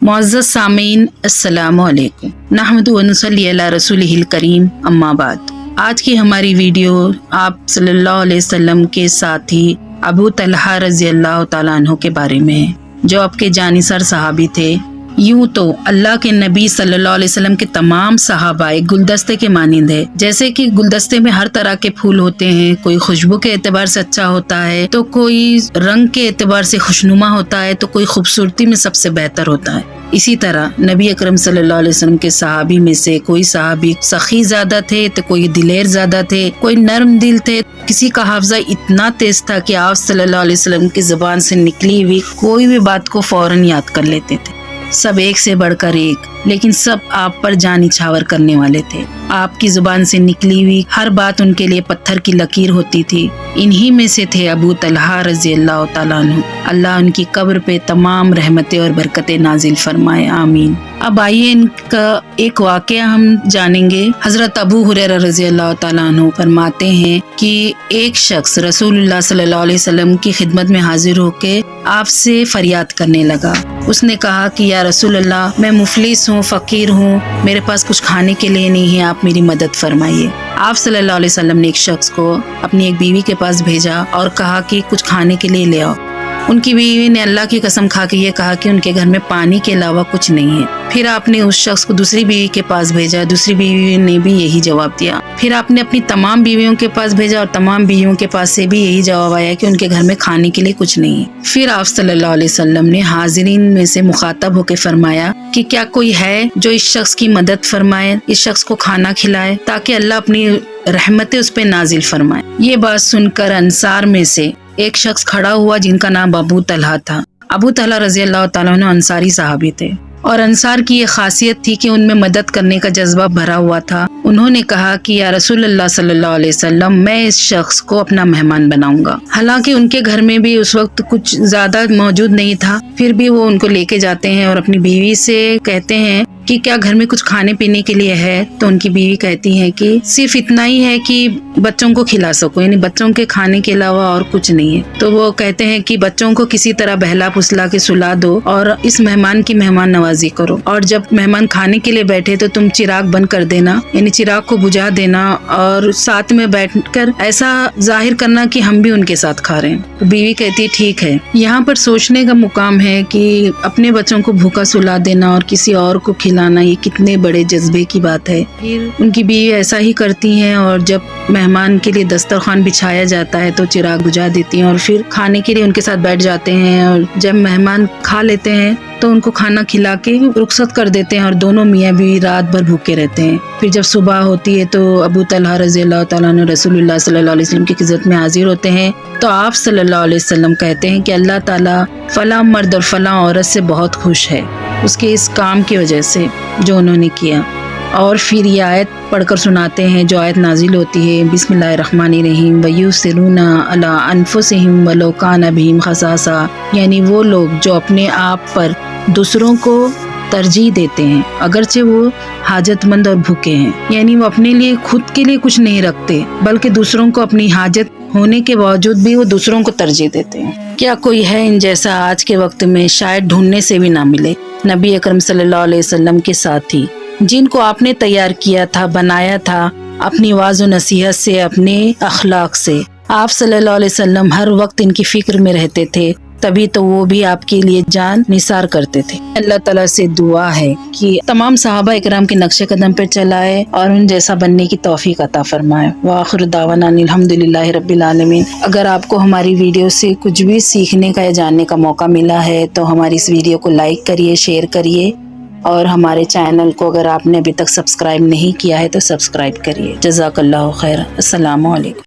मुअज़्ज़ज़ सामीन अस्सलामु अलैकुम नहमदु व नुसल्ली अला रसूलिहिल करीम अम्मा बाद। आज की हमारी वीडियो आप सल्लल्लाहु अलैहि वसल्लम के साथी अबू तलहा रज़ी अल्लाह तआला अन्हु के बारे में है, जो आपके जानिसार सहाबी थे। यूं तो अल्लाह के नबी सल्लल्लाहु अलैहि वसल्लम के तमाम सहाबा एक गुलदस्ते के मानिंद है। जैसे कि गुलदस्ते में हर तरह के फूल होते हैं, कोई खुशबू के एतबार से अच्छा होता है, तो कोई रंग के एतबार से खुशनुमा होता है, तो कोई खूबसूरती में सबसे बेहतर होता है। इसी तरह नबी अकरम सल्लल्लाहु अलैहि वसल्लम के सहाबी में से कोई सहाबी सखी ज्यादा थे, तो कोई दिलेर ज्यादा थे, कोई नरम दिल थे, किसी का हाफजा इतना तेज था कि आप सल्लल्लाहु अलैहि वसल्लम की जुबान से निकली हुई कोई भी बात को फौरन याद कर लेते थे। सब एक से बढ़कर एक, लेकिन सब आप पर जान निछावर करने वाले थे। आपकी जुबान से निकली हुई हर बात उनके लिए पत्थर की लकीर होती थी। इन्हीं में से थे अबू तलहा रज़ी अल्लाह तआला अन्हु। अल्लाह उनकी कब्र पे तमाम रहमतें और बरकतें नाजिल फरमाए, आमीन। अब आइए इनका एक वाक़या हम जानेंगे। हजरत अबू हुरैरा रज़ी अल्लाह तआला अन्हु फरमाते हैं कि एक शख्स रसूलुल्लाह सल्लल्लाहु अलैहि वसल्लम की खिदमत में हाजिर होकर आपसे फरियाद करने लगा। उसने कहा कि या रसूलल्लाह, मैं मुफलिस हूँ, फकीर हूँ, मेरे पास कुछ खाने के लिए नहीं है, आप मेरी मदद फरमाइए। आप सल्लल्लाहु अलैहि वसल्लम ने एक शख्स को अपनी एक बीवी के पास भेजा और कहा कि कुछ खाने के लिए ले आओ। उनकी बीवी ने अल्लाह की कसम खा के ये कहा कि उनके घर में पानी के अलावा कुछ नहीं है। फिर आपने उस शख्स को दूसरी बीवी के पास भेजा, दूसरी बीवी ने भी यही जवाब दिया। फिर आपने अपनी तमाम बीवियों के पास भेजा और तमाम बीवियों के पास से भी यही जवाब आया कि उनके घर में खाने के लिए कुछ नहीं है। फिर आप सल्लल्लाहु अलैहि वसल्लम ने हाजिरीन में से मुखातब होकर फरमाया कि क्या कोई है जो इस शख्स की मदद फरमाए, इस शख्स को खाना खिलाए, ताकि अल्लाह अपनी रहमतें उस पर नाजिल फरमाए। ये बात सुनकर अंसार में से एक शख्स खड़ा हुआ जिनका नाम अबू तलहा था। अबू तलहा रज़ी अल्लाह तआला अन्हु अंसारी सहाबी थे और अंसार की ये खासियत थी कि उनमें मदद करने का जज्बा भरा हुआ था। उन्होंने कहा कि या रसूलुल्लाह सल्लल्लाहु अलैहि वसल्लम, मैं इस शख्स को अपना मेहमान बनाऊंगा। हालांकि उनके घर में भी उस वक्त कुछ ज्यादा मौजूद नहीं था, फिर भी वो उनको लेके जाते हैं और अपनी बीवी से कहते हैं कि क्या घर में कुछ खाने पीने के लिए है। तो उनकी बीवी कहती है कि सिर्फ इतना ही है कि बच्चों को खिला सको, यानी बच्चों के खाने के अलावा और कुछ नहीं है। तो वो कहते हैं कि बच्चों को किसी तरह बहला फुसला के सुला दो और इस मेहमान की मेहमान नवाजी करो, और जब मेहमान खाने के लिए बैठे तो तुम चिराग बंद कर देना, यानी चिराग को बुझा देना और साथ में बैठकर ऐसा जाहिर करना कि हम भी उनके साथ खा रहे हैं। तो बीवी कहती है ठीक है। यहाँ पर सोचने का मुकाम है कि अपने बच्चों को भूखा सुला देना और किसी और को खिलाना, ये कितने बड़े जज्बे की बात है। फिर उनकी बीवी ऐसा ही करती हैं और जब मेहमान के लिए दस्तरखान बिछाया जाता है तो चिराग बुझा देती हैं और फिर खाने के लिए उनके साथ बैठ जाते हैं। और जब मेहमान खा लेते हैं तो उनको खाना खिला के रुखसत कर देते हैं और दोनों मियाँ बीवी रात भर भूखे रहते हैं। फिर जब सुबह होती है तो अबू तलहा रज़ी अल्लाह तआला अन्हु रसूलुल्लाह सल्लल्लाहु अलैहि वसल्लम की खिदमत में हाजिर होते हैं। तो आप सल्लल्लाहु अलैहि वसल्लम कहते हैं कि अल्लाह ताला फला मर्द और फला औरत से बहुत खुश है, उसके इस काम की वजह से जो उन्होंने किया। और फिर ये आयत पढ़कर सुनाते हैं, जो आयत नाजिल होती है, बिस्मिल्लाहिर्रहमानिर्रहीम वयुसिरूना अला अनफुसिहिम वलो कान बिहिम खसासा, यानी वो लोग जो अपने आप पर दूसरों को तरजीह देते हैं अगरचे वो हाजतमंद और भूखे हैं, यानी वो अपने लिए खुद के लिए कुछ नहीं रखते बल्कि दूसरों को अपनी हाजत होने के बावजूद भी वो दूसरों को तरजीह देते हैं। क्या कोई है इन जैसा आज के वक्त में, शायद ढूंढने से भी ना मिले। नबी अकरम सल्लल्लाहु अलैहि वसल्लम के साथी जिनको आपने तैयार किया था, बनाया था अपनी वाज़ और नसीहत से, अपने अखलाक से। आप सल्लल्लाहु अलैहि वसल्लम हर वक्त इनकी फिक्र में रहते थे, तभी तो वो भी आपके लिए जान निसार करते थे। अल्लाह ताला से दुआ है कि तमाम सहाबा इकराम के नक्शे कदम पर चलाए और उन जैसा बनने की तौफीक अता फरमाए। व आखिर दावाना अल्हम्दुलिल्लाहि रब्बिल आलमीन। अगर आपको हमारी वीडियो से कुछ भी सीखने का या जानने का मौका मिला है तो हमारी इस वीडियो को लाइक करिए, शेयर करिए और हमारे चैनल को अगर आपने अभी तक सब्सक्राइब नहीं किया है तो सब्सक्राइब करिए। जज़ाकल्लाहु खैर। अस्सलामु अलैकुम।